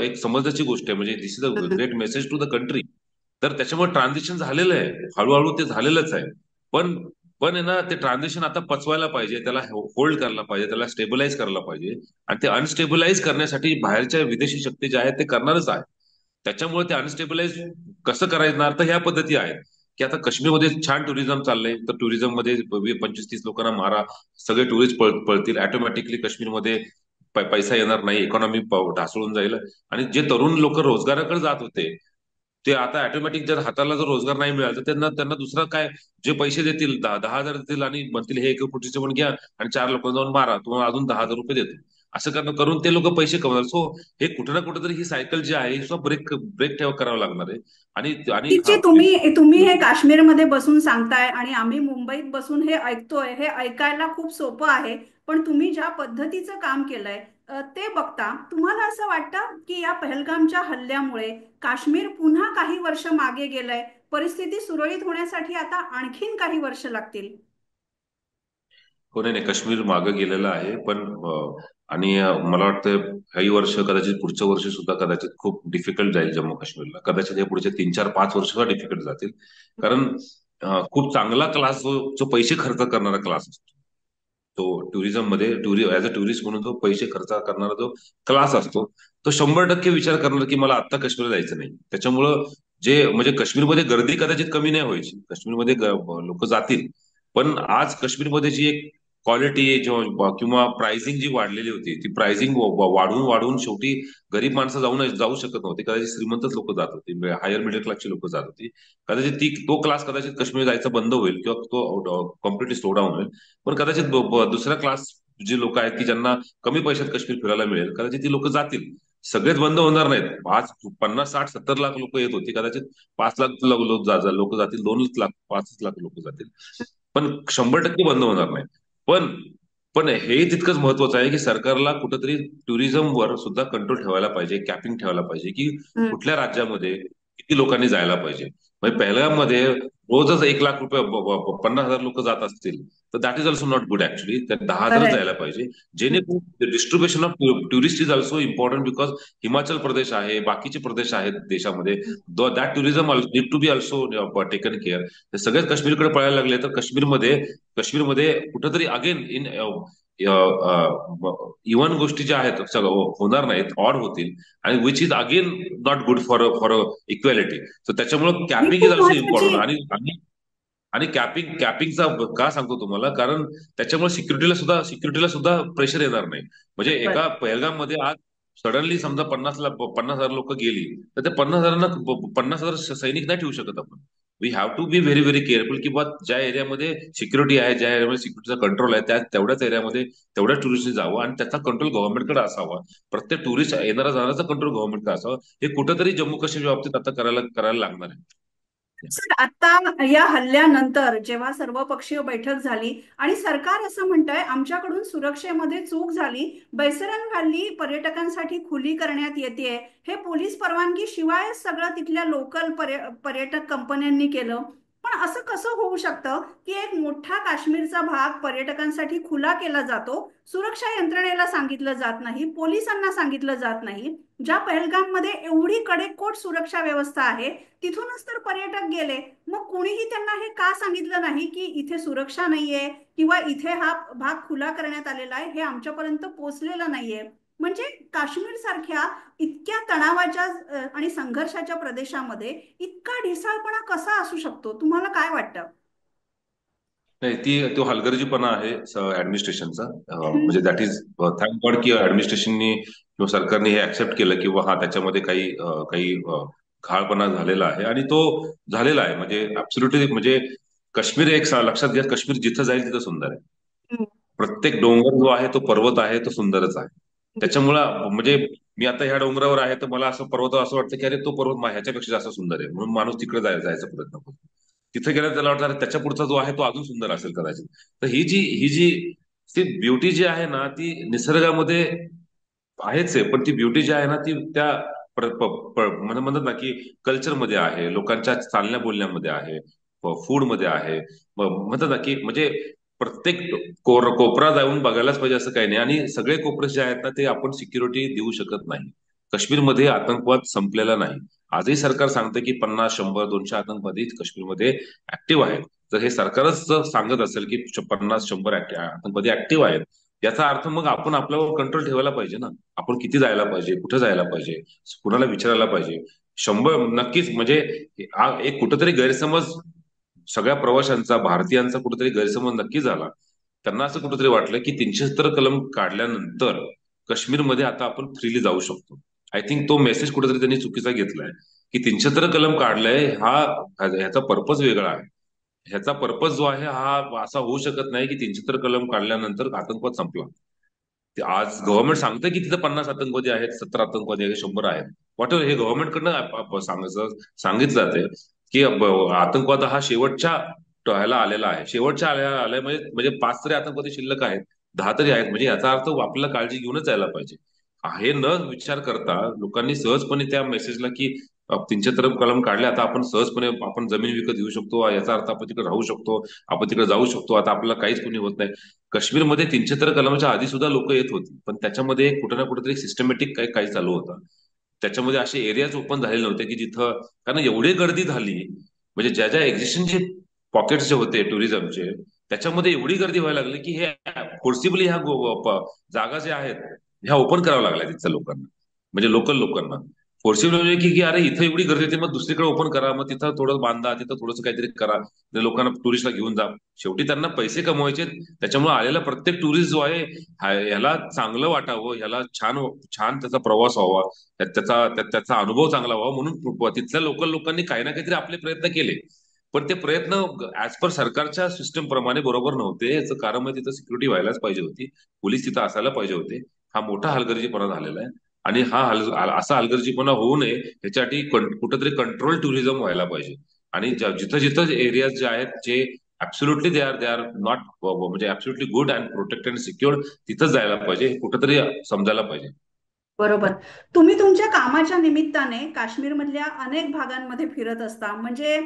एक समजण्याची गोष्ट आहे. म्हणजे this is a great message to the country. तर त्याच्यामुळे ट्रान्झिशन झालेलं आहे, हळूहळू ते झालेलंच आहे. पण पण आहे ना, ते ट्रान्झिशन आता पचवायला पाहिजे, त्याला होल्ड करायला पाहिजे, त्याला स्टेबलाइज करायला पाहिजे. आणि ते अनस्टेबलाइज करण्यासाठी बाहेरच्या विदेशी शक्ती ज्या आहेत ते करणारच आहे. त्याच्यामुळे ते अनस्टेबलाइज कसं करायचं, तर ह्या पद्धती आहेत की आता काश्मीरमध्ये छान टुरिझम चाललंय, तर टुरिझम मध्ये 25-30 लोकांना मारा, सगळे टुरिस्ट पळतील ऑटोमॅटिकली. काश्मीरमध्ये पैसा येणार नाही, इकॉनॉमी ढासळून जाईल. आणि जे तरुण लोक रोजगाराकडे जात होते, ते आता ऑटोमॅटिक जर हाताला जर रोजगार नाही मिळाला, तर त्यांना त्यांना दुसरं काय, जे पैसे देतील 10,000 देतील आणि म्हणतील हे 1 कोटीचे पण घ्या आणि 4 लोकांना जाऊन मारा, तुम्हाला अजून 10,000 रुपये देतो. असं करून ते लोक पैसे कमवणार. सो हे कुठे ना कुठेतरी ही सायकल जी आहे, ही ब्रेक ब्रेक ठेव करावं लागणार आहे. आणि आणि ची तुम्ही तुम्ही हे काश्मीरमध्ये बसून सांगताय आणि आम्ही मुंबईत बसून हे ऐकतोय, हे ऐकायला खूप सोपं आहे. पण तुम्ही ज्या पद्धतीचं काम केलंय ते बघता तुम्हाला असं वाटतं की या पहलगामच्या हल्ल्यामुळे काश्मीर पुन्हा काही वर्ष मागे गेलंय, परिस्थिती सुरळीत होण्यासाठी आता आणखीन काही वर्ष लागतील? हो, नाही नाही, काश्मीर मागं गेलेलं आहे. पण आणि मला वाटतं काही वर्ष, कदाचित पुढचं वर्ष सुद्धा कदाचित खूप डिफिकल्ट जाईल जम्मू काश्मीरला. कदाचित हे पुढचे 3 4 5 वर्ष सुद्धा डिफिकल्ट जातील. कारण खूप चांगला क्लास, जो पैसे खर्च करणारा क्लास असतो, तो टुरिझम मध्ये ऍज अ टुरिस्ट म्हणून जो पैसे खर्च करणारा जो क्लास असतो, तो 100% विचार करणार की मला आता काश्मीरला जायचं नाही. त्याच्यामुळं जे म्हणजे काश्मीरमध्ये गर्दी कदाचित कमी नाही व्हायची, काश्मीरमध्ये लोक जातील. पण आज काश्मीरमध्ये जी एक क्वालिटी किंवा प्राइसिंग जी वाढलेली होती, ती प्राइसिंग वाढून वाढून शेवटी गरीब माणसं जाऊ शकत नव्हती. कदाचित श्रीमंतच लोक जात होती, हायर मिडल क्लासची लोक जात होती. कदाचित तो क्लास कदाचित काश्मीर जायचा बंद होईल, किंवा तो कम्प्लिटली स्लो डाऊन होईल. पण कदाचित दुसरा क्लास जी लोक आहेत की ज्यांना कमी पैशात काश्मीर फिरायला मिळेल, कदाचित ती लोक जातील. सगळेच बंद होणार नाहीत. आज 50 60 70 लाख लोक येत होती, कदाचित 5 लाख लोक जातील, 2 लाख 5 लाख लोक जातील. पण 100% बंद होणार नाही. पण पण हे तितकंच महत्वाचं आहे की सरकारला कुठंतरी टुरिझमवर सुद्धा कंट्रोल ठेवायला पाहिजे, कॅपिंग ठेवायला पाहिजे, की हम्म, कुठल्या राज्यामध्ये किती लोकांनी जायला पाहिजे. म्हणजे हम्म. पहिल्यामध्ये रोजच 1 लाख रुपये 50,000 लोक जात असतील तर that is also not good actually. तर 10,000च खरंय. जायला पाहिजे. जेणेकरून distribution of tourist is also important, because Himachal Pradesh आहे, बाकीचे प्रदेश आहेत देशामध्ये, that tourism need to be also taken care. हे सगळेच काश्मीरकडे पळायला लागले तर काश्मीरमध्ये कुठंतरी अगेन इन इव्हन गोष्टी ज्या आहेत सगळं होणार नाहीत, ऑड होतील, आणि which is again not good for for equality. तर त्याच्यामुळे ही कॅपिंग इज खूप ऑल्सो महत्वाची. इम्पॉर्टंट. आणि आणि आणि कॅपिंगचा का सांगतो तुम्हाला, कारण त्याच्यामुळे सिक्युरिटीला सुद्धा प्रेशर येणार नाही. म्हणजे बरोबर. एका पहलगाम मध्ये आज सडनली समजा 50,000 लोक गेली तर त्या 50,000 50,000 सैनिक नाही ठेवू शकत आपण. We have to be very very careful की बा ज्या एरियामध्ये सिक्युरिटी आहे, ज्या एरियामध्ये सिक्युरिटीचा कंट्रोल आहे, त्या तेवढ्याच एरियामध्ये तेवढ्याच टुरिस्टनी जावं आणि त्याचा कंट्रोल गव्हर्नमेंटकडे असावा. प्रत्येक टुरिस्ट येणारा जाण्याचा कंट्रोल गव्हर्नमेंटकडे असावा. हे कुठंतरी जम्मू काश्मीर बाबतीत आता करायला करायला लागणार आहे. सर, आता या हल्ल्यानंतर जेव्हा सर्वपक्षीय बैठक झाली आणि सरकार असं म्हणतंय आमच्याकडून सुरक्षेमध्ये चूक झाली, बैसरन व्हॅली पर्यटकांसाठी खुली करण्यात येते, हे पोलीस परवानगी शिवाय सगळं तिथल्या लोकल पर्यटक कंपन्यांनी केलं. पण असं कसं होऊ शकतं की एक मोठा काश्मीरचा भाग पर्यटकांसाठी खुला केला जातो, सुरक्षा यंत्रणेला सांगितलं जात नाही, पोलिसांना सांगितलं जात नाही, ज्या पहलगाम मध्ये एवढी कडेकोट सुरक्षा व्यवस्था आहे, तिथूनच तर पर्यटक गेले. मग कुणीही त्यांना हे का सांगितलं नाही की इथे सुरक्षा नाहीये किंवा इथे हा भाग खुला करण्यात आलेला आहे, हे आमच्यापर्यंत पोहोचलेलं नाहीये. म्हणजे काश्मीर सारख्या इतक्या तणावाच्या आणि संघर्षाच्या प्रदेशामध्ये इतका ढिसाळपणा कसा असू शकतो, तुम्हाला काय वाटतं? नाही, तो हलगर्जीपणा आहे ऍडमिनिस्ट्रेशनचा. हम्म, म्हणजे दॅट इज थँक गॉड की ऍडमिनिस्ट्रेशननी किंवा सरकारने हे ऍक्सेप्ट केलं की हा त्याच्यामध्ये काही घाळपणा झालेला आहे, आणि तो झालेला आहे. म्हणजे ऍब्सोल्युटली, म्हणजे काश्मीर लक्षात घ्या, काश्मीर जिथं जाईल तिथं सुंदर आहे. हम्म, प्रत्येक डोंगर जो आहे, तो पर्वत आहे, तो सुंदरच आहे. त्याच्यामुळं म्हणजे मी आता ह्या डोंगरावर आहे तर मला असं पर्वत असं वाटतं की अरे तो पर्वत ह्याच्यापेक्षा जास्त सुंदर आहे, म्हणून माणूस तिकडे जायचा प्रयत्न करतो. तिथे गेल्यावर त्याला वाटतं अरे त्याच्या पुढचा जो आहे तो अजून सुंदर असेल कदाचित. तर ही जी ती ब्युटी जी आहे ना, ती निसर्गामध्ये आहेच आहे, पण ती ब्युटी जी आहे ना ती त्या म्हणतात ना की कल्चरमध्ये आहे, लोकांच्या चालण्या बोलण्यामध्ये आहे, फूडमध्ये आहे. म्हणतात ना की म्हणजे प्रत्येक कोपरा जाऊन बघायलाच पाहिजे असं काही नाही, आणि सगळे कोपरे जे आहेत ना ते आपण सिक्युरिटी देऊ शकत नाही. काश्मीरमध्ये आतंकवाद संपलेला नाही. आजही सरकार सांगतं की 50, 100, 200 आतंकवादी काश्मीरमध्ये ऍक्टिव्ह आहेत. तर हे सरकारच जर सांगत असेल की 50, 100 आतंकवादी ऍक्टिव्ह आहेत, याचा अर्थ मग आपण आपल्यावर कंट्रोल ठेवायला पाहिजे ना. आपण किती जायला पाहिजे, कुठे जायला पाहिजे, कुणाला विचारायला पाहिजे. 100 नक्कीच, म्हणजे हा एक कुठेतरी गैरसमज सगळ्या प्रवाशांचा, भारतीयांचा कुठेतरी गैरसमज नक्की झाला. त्यांना असं कुठेतरी वाटलं की 370 कलम काढल्यानंतर काश्मीरमध्ये आता आपण फ्रीली जाऊ शकतो. आय थिंक तो मेसेज कुठेतरी त्यांनी चुकीचा घेतलाय, की 370 कलम काढलाय ह्याचा पर्पज वेगळा आहे. ह्याचा पर्पज जो आहे हा असा होऊ शकत नाही की 370 कलम काढल्यानंतर आतंकवाद संपला. ते आज गव्हर्नमेंट सांगतं की तिथे 50 आतंकवादी आहेत, 70 आतंकवादी आहेत, 100 आहेत. वॉट हे गव्हर्नमेंटकडनं सांगितलं जाते की आतंकवाद हा शेवटच्या ह्याला आलेला आहे. शेवटच्या आलाय म्हणजे म्हणजे 5 तरी आतंकवादी शिल्लक आहेत, 10 तरी आहेत, म्हणजे याचा अर्थ आपल्याला काळजी घेऊनच जायला पाहिजे. हे न विचार करता लोकांनी सहजपणे त्या मेसेजला की 370 कलम काढले, आता आपण सहजपणे आपण जमीन विकत घेऊ शकतो, याचा अर्थ आपण तिकडे राहू शकतो, आपण तिकडे जाऊ शकतो, आता आपल्याला काहीच कोणी होत नाही. काश्मीरमध्ये 370 कलमाच्या आधी सुद्धा लोक येत होती, पण त्याच्यामध्ये कुठं ना कुठेतरी सिस्टमॅटिक काही काही चालू होतं. त्याच्यामध्ये असे एरियाज ओपन झालेले नव्हते की जिथं, कारण एवढी गर्दी झाली, म्हणजे ज्या ज्या एक्झिस्टिंगचे पॉकेट्स जे होते टुरिझमचे, त्याच्यामध्ये एवढी गर्दी व्हायला लागली की हे फोर्सिबली जागा ज्या आहेत ह्या ओपन कराव्या लागल्या तिथल्या लोकांना, म्हणजे लोकल लोकांना. फोर्सिबल म्हणजे की अरे इथं एवढी गर्दी येते, मग दुसरीकडे ओपन करा, मग तिथं थोडं बांधा, तिथं थोडंसं काहीतरी करा, लोकांना टुरिस्टला घेऊन जा. शेवटी त्यांना पैसे कमवायचे. त्याच्यामुळे आलेला प्रत्येक टुरिस्ट जो आहे, ह्याला चांगलं वाटावं, ह्याला छान छान त्याचा प्रवास व्हावा, त्याचा अनुभव चांगला व्हावा, म्हणून तिथल्या लोकल लोकांनी काही ना काहीतरी आपले प्रयत्न केले. पण ते प्रयत्न ऍज पर सरकारच्या सिस्टम प्रमाणे बरोबर नव्हते. याचं कारण म्हणजे तिथं सिक्युरिटी व्हायलाच पाहिजे होती, पोलीस तिथं असायला पाहिजे होते. हा मोठा हलगर्जीपणा झालेला आहे. आणि असा हलगर्जीपणा होऊ नये ह्याच्यासाठी कुठेतरी कंट्रोल टुरिझम व्हायला पाहिजे. आणि जिथं जिथं एरियाज जे आहेत जे ऍब्सोल्युटली दे आर नॉट, म्हणजे absolutely good and protected and secured. तिथंच जायला पाहिजे, हे कुठंतरी समजायला पाहिजे. बरोबर. तुम्ही तुमच्या कामाच्या निमित्ताने काश्मीरमधल्या अनेक भागांमध्ये फिरत असता. म्हणजे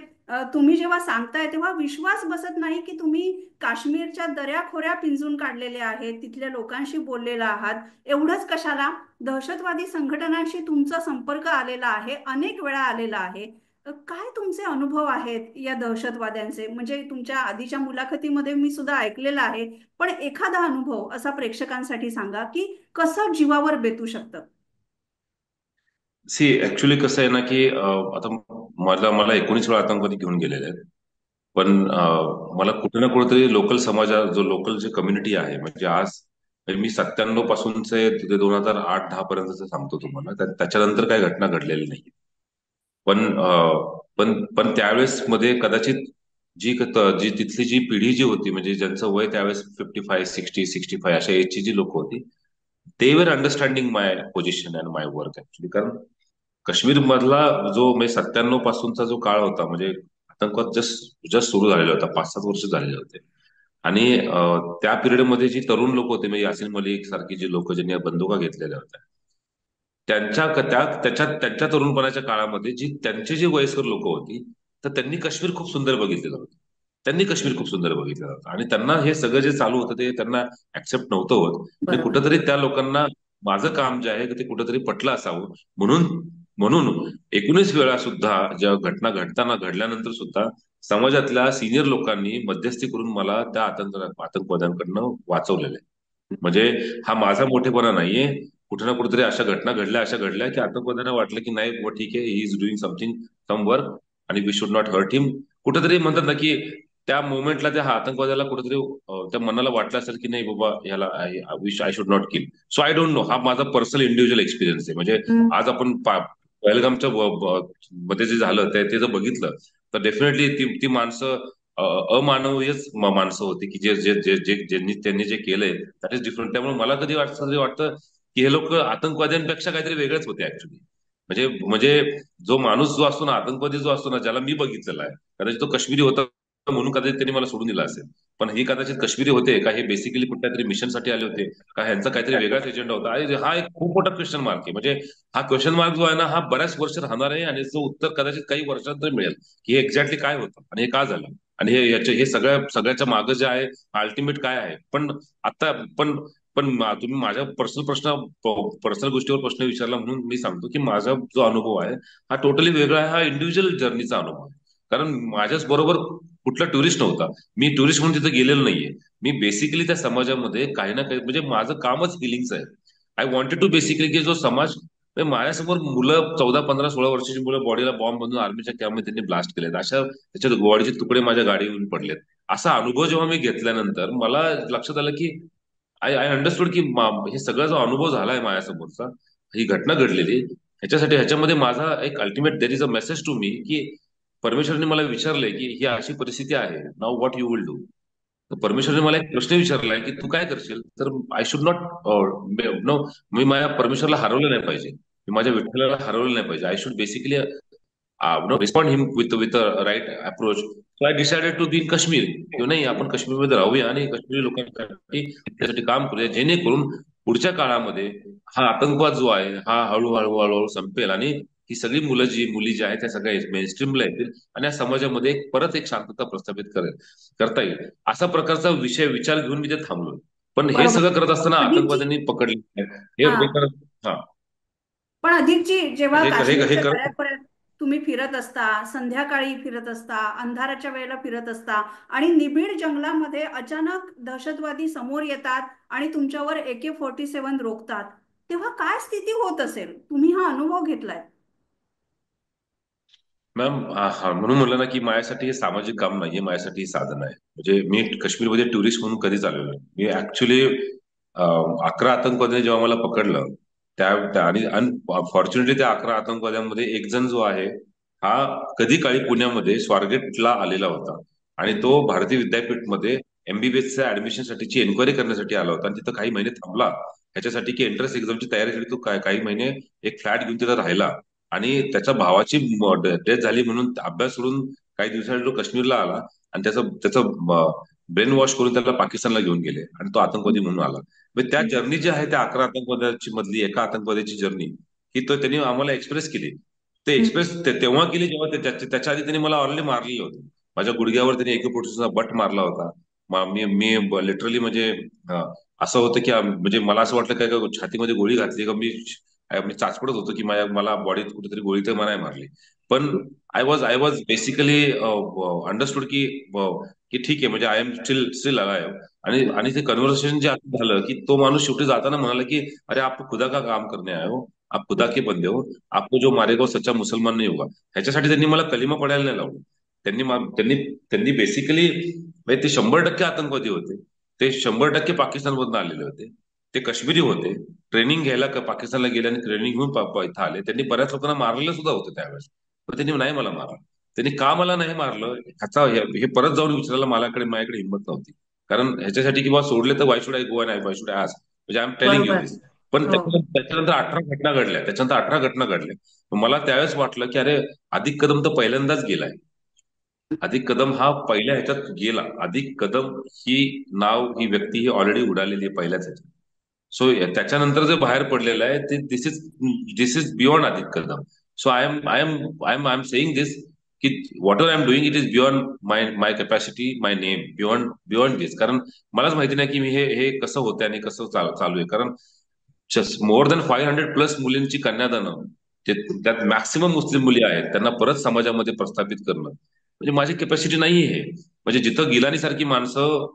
तुम्ही जेव्हा सांगताय तेव्हा विश्वास बसत नाही की तुम्ही काश्मीरच्या दऱ्याखोऱ्या पिंजून काढलेल्या आहेत, तिथल्या लोकांशी बोललेला आहात. एवढंच कशाला, दहशतवादी संघटनांशी तुमचा संपर्क आलेला आहे, अनेक वेळा आलेला आहे. काय तुमचे अनुभव आहेत या दहशतवाद्यांचे? म्हणजे तुमच्या आधीच्या मुलाखतीमध्ये मी सुद्धा ऐकलेलं आहे, पण एखादा अनुभव असा प्रेक्षकांसाठी सांगा की कसं जीवावर बेतू शकतं. सी ऍक्च्युली कसं आहे ना की आता मला मला 19 वेळा आतंकवादी घेऊन गेलेले आहेत. पण मला कुठे ना कुठेतरी लोकल समाजा, जो लोकल जे कम्युनिटी आहे, म्हणजे आज म्हणजे मी 97 पासूनचे ते 2008-10 पर्यंतच सांगतो तुम्हाला, त्याच्यानंतर काही घटना घडलेली नाही. पण पण त्यावेळेस मध्ये कदाचित जी तिथली जी पिढी जी होती, म्हणजे ज्यांचं वय त्यावेळेस 55, 60, 65 अशा एजची जी लोक होती, दे वर understanding my position and my work actually. कारण काश्मीर मधला जो म्हणजे 97 पासूनचा जो काळ होता, म्हणजे आतंकवाद जस्ट जस्ट सुरू झालेला होता, 5-7 वर्ष झालेले होते. आणि त्या पिरियडमध्ये जी तरुण लोक होते, म्हणजे यासिन मलिक सारखी जी लोक ज्यांनी बंदुका घेतलेल्या होत्या, त्यांच्या तरुणपणाच्या काळामध्ये जी त्यांची जी वयस्कर लोक होती, तर त्यांनी काश्मीर खूप सुंदर बघितलेलं होतं. त्यांनी काश्मीर खूप सुंदर बघितलेलं होतं, आणि त्यांना हे सगळं जे चालू होतं ते त्यांना ऍक्सेप्ट नव्हतं होत. आणि बरोबर. कुठंतरी त्या लोकांना माझं काम जे आहे ते कुठंतरी पटलं असावं, म्हणून म्हणून 19 वेळा सुद्धा ज्या घटना घडल्यानंतर सुद्धा समाजातल्या सिनियर लोकांनी मध्यस्थी करून मला त्या आतंकवाद्यांकडनं वाचवलेलं आहे. म्हणजे हा माझा मोठेपणा नाहीये. कुठे ना कुठेतरी अशा घडल्या की आतंकवाद्यांना वाटलं की नाही बुवा, ठीक आहे, he is doing something, some work, आणि we should not hurt him. कुठेतरी म्हणतात ना की त्या मोमेंटला त्या आतंकवाद्याला कुठेतरी त्या मनाला वाटलं असेल की नाही बाबा, ह्याला I should not kill. So I don't know, हा माझा पर्सनल इंडिव्हिज्युअल एक्सपिरियन्स आहे. म्हणजे हम्म. आज आपण पहलगामच्या मध्ये जे झालं ते जर बघितलं, तर डेफिनेटली ती माणसं अमानवीयच माणसं होती, की जे जे जे जे त्यांनी जे केलंय दॅट इज डिफरंट. त्यामुळे मला कधी वाटतं की हे लोक आतंकवाद्यांपेक्षा काहीतरी वेगळेच होते ऍक्च्युली. म्हणजे जो माणूस जो असतो ना, आतंकवादी जो असतो ना, ज्याला मी बघितलेला आहे, कदाचित तो काश्मीरी होता म्हणून कदाचित त्यांनी मला सोडून दिला असेल. पण हे कदाचित काश्मीरी होते का, हे बेसिकली कुठल्या तरी मिशनसाठी आले होते, का ह्यांचा काहीतरी वेगळाच एजेंडा होता? हा एक खूप मोठा क्वेश्चन मार्क आहे. म्हणजे हा क्वेश्चन मार्क जो आहे ना, हा बऱ्याच वर्ष राहणार आहे, आणि याचं उत्तर कदाचित काही वर्षांतर मिळेल की हे एक्झॅक्टली काय होतं आणि हे का झालं, आणि हे सगळ्याच्या मागं जे आहे अल्टिमेट काय आहे. पण आता पण पण तुम्ही माझ्या पर्सनल गोष्टीवर प्रश्न विचारला म्हणून मी सांगतो की माझा जो अनुभव आहे हा टोटली वेगळा आहे. हा इंडिव्हिज्युअल जर्नीचा अनुभव आहे. कारण माझ्याच बरोबर कुठला टुरिस्ट नव्हता. मी टुरिस्ट म्हणून तिथे गेलेलो नाहीये. मी बेसिकली त्या समाजामध्ये काही ना काही, म्हणजे माझं कामच हिलिंगचं आहे. आय वॉन्टेड टू बेसिकली की जो समाज, म्हणजे माझ्यासमोर मुलं 14, 15, 16 वर्षाची मुलं बॉडीला बॉम्ब बांधून आर्मीच्या कॅम्पमध्ये त्यांनी ब्लास्ट केलेत, अशा त्याच्यात बॉडीचे तुकडे माझ्या गाडीवरून पडलेत. असा अनुभव जेव्हा मी घेतल्यानंतर मला लक्षात आलं की आय आय अंडरस्टूड की हे सगळा जो अनुभव झालाय माझ्यासमोरचा, ही घटना घडलेली, ह्याच्यामध्ये माझा एक ultimate there is a message to me की परमेश्वरने मला विचारलंय की ही अशी परिस्थिती आहे, now what you will do. तर परमेश्वरने मला एक प्रश्न विचारलाय की तू काय करशील. तर आय शुड नॉट नो, मी माझ्या परमेश्वरला हरवलं नाही पाहिजे, मी माझ्या विठ्ठलाला हरवलं नाही पाहिजे. I should basically respond him with right approach. So I decided to be in Kashmir, किंवा नाही आपण काश्मीरमध्ये राहूया आणि काश्मीरी लोकांसाठी त्यासाठी काम करूया, जेणेकरून पुढच्या काळामध्ये हा आतंकवाद जो आहे हा हळूहळू हळूहळू संपेल, आणि ही सगळी मुली जी आहेत त्या सगळ्या मेनस्ट्रीमला येतील, आणि या समाजामध्ये परत एक शांतता प्रस्थापित करता येईल. असा प्रकारचा विचार घेऊन मी ते थांबलो. पण हे बरोबर. सगळं करत असताना अधिकची. आतंकवाद्यांनी पकडले. हा. हे करत, हा, पण अधिकची, जेव्हा हे काश्मीरच्या करत. दऱ्यापर्यंत तुम्ही फिरत असता, संध्याकाळी फिरत असता, अंधाराच्या वेळेला फिरत असता, आणि निबिड जंगलामध्ये अचानक दहशतवादी समोर येतात आणि तुमच्यावर AK-47 रोखतात, तेव्हा काय स्थिती होत असेल? तुम्ही हा अनुभव घेतलाय. मॅम, हा म्हणून म्हणलं ना की माझ्यासाठी हे सामाजिक काम नाहीये, माझ्यासाठी हे साधन आहे. म्हणजे मी काश्मीरमध्ये टुरिस्ट म्हणून कधीच आलेलो नाही. मी ऍक्च्युली 11 आतंकवाद्यांनी जेव्हा मला पकडलं, आणि अनफॉर्च्युनेटली त्या 11 आतंकवाद्यांमध्ये एक जण जो आहे हा कधी काळी पुण्यामध्ये स्वारगेटला आलेला होता, आणि हम्म. तो भारतीय विद्यापीठमध्ये MBBSच्या ऍडमिशनसाठीची एन्क्वायरी करण्यासाठी आला होता, आणि तिथं काही महिने थांबला ह्याच्यासाठी की एंट्रन्स एक्झामची तयारीसाठी तो काही महिने एक फ्लॅट घेऊन तिथं राहिला. आणि त्याच्या भावाची डेथ झाली म्हणून अभ्यास सोडून काही दिवसांनी तो काश्मीरला आला, आणि त्याचं त्याचं ब्रेन वॉश करून त्याला पाकिस्तानला घेऊन गेले आणि तो आतंकवादी म्हणून आला. म्हणजे त्या जर्नी जी आहे त्या 11 आतंकवाद्याची मधली एका आतंकवाद्याची जर्नी ही तो त्यांनी आम्हाला एक्सप्रेस केली. ते एक्सप्रेस तेव्हा केली जेव्हा त्याच्या आधी त्यांनी मला ऑलरेडी मारलेलं होतं. माझ्या गुडघ्यावर त्यांनी AK-47 बट मारला होता. मी मी लिटरली म्हणजे असं होतं की म्हणजे मला असं वाटलं काय का छातीमध्ये गोळी घातली का मी चाचपडत होतो की मला बॉडीत कुठेतरी गोळी तर मला नाही मारली. पण आय वॉज बेसिकली अंडरस्टूड की ठीक आहे म्हणजे I am still still alive. आणि आणि ते कन्व्हर्सेशन जे असं झालं की तो माणूस शेवटी जाताना म्हणाला की अरे आप खुदा का काम करने आए हो, आप खुदा के बंदे हो, आपको जो मारेगा वो सच्चा मुसलमान नहीं होगा. ह्याच्यासाठी त्यांनी मला कलिमा पडायला नाही लावलं. त्यांनी त्यांनी बेसिकली म्हणजे ते 100% आतंकवादी होते. ते 100% पाकिस्तानमधून आलेले होते. ते काश्मीरी होते. ट्रेनिंग घ्यायला पाकिस्तानला गेले आणि ट्रेनिंग घेऊन इथं आले. त्यांनी बऱ्याच लोकांना मारलेलं सुद्धा होतं त्यावेळेस. पण त्यांनी नाही मला मारलं. त्यांनी का मला नाही मारलं ह्याचा हे परत जाऊन विचारायला माझ्याकडे हिंमत नव्हती. कारण ह्याच्यासाठी की बा सोडले तर why should I go and why should I ask, म्हणजे आय एम टेलिंग यू बरोबर. दिस. पण हो. त्याच्यानंतर 18 घटना घडल्या. मला त्यावेळेस वाटलं की अरे अधिक कदम तर पहिल्यांदाच गेलाय. अधिक कदम हा पहिल्या ह्याच्यात गेला. अधिक कदम ही ही व्यक्ती ही ऑलरेडी उडालेली आहे पहिल्याच ह्याच्यात. सो त्याच्यानंतर जे बाहेर पडलेलं आहे ते दिस is beyond Adhik Kadam. So I am saying this की whatever I am doing it is beyond my capacity, my name, beyond this. कारण मलाच माहिती नाही की मी हे कसं होतंय आणि कसं चालू आहे. कारण मोर दॅन 500+ मुलींची कन्यादानं, त्यात मॅक्सिमम मुस्लिम मुली आहेत, त्यांना परत समाजामध्ये प्रस्थापित करणं म्हणजे माझी कॅपॅसिटी नाही आहे. म्हणजे जिथं गिलानी सारखी माणसं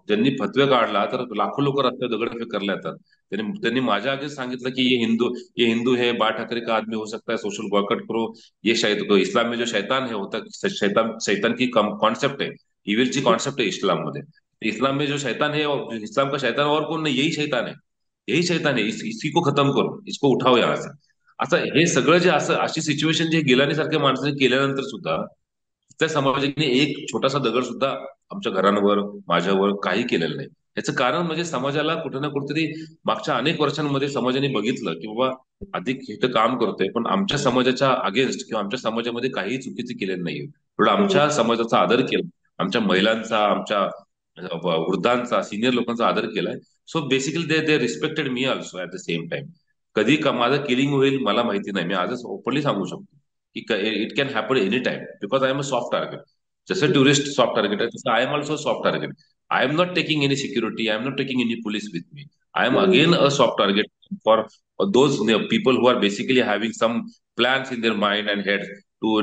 ज्यांनी फतवे काढला तर लाखो लोक रस्त्यावर दगडफेक करायला येतात. त्यांनी त्यांनी माझ्या आगे सांगितलं की ये हिंदू है, बाळ ठाकरे का आदमी हो सकता है, सोशल बॉयकॉट करो. इस्लाम में जो शैतान है होता शैतान शैतान की कॉन्सेप्ट है, इविल ची कॉन्सेप्ट है इस्लाम मध्ये. इस्लाम में जो शैतान है और इस्लाम का शैतान और कोण नाही, यही शैतान है, इसी को खत्म करो, इसको उठाओ यहाँ से. असं हे सगळं जे असं अशी सिच्युएशन जे गिलानी सारख्या माणसाने केल्यानंतर सुद्धा त्या समाजाने एक छोटासा दगड सुद्धा आमच्या घरांवर, माझ्यावर काही केलेलं नाही. याचं कारण म्हणजे समाजाला कुठे ना कुठेतरी मागच्या अनेक वर्षांमध्ये समाजाने बघितलं की बाबा अधिक इथं काम करतोय पण आमच्या समाजाच्या अगेन्स्ट किंवा आमच्या समाजामध्ये काहीही चुकीचे केलेलं नाहीये. थोडं आमच्या समाजाचा आदर केला, आमच्या महिलांचा, आमच्या वृद्धांचा, सिनियर लोकांचा आदर केलाय. So basically they they respected me also at the same time. कधी का माझं किलिंग होईल मला माहिती नाही. मी आजच ओपनली सांगू शकतो की it can happen any time because I am a soft target. जसं टुरिस्ट सॉफ्ट टार्गेट आहे तसं I am also soft target. I am not taking any security, I am not taking any police with me. I am again a soft target for those people who are basically having some plans in their mind and head to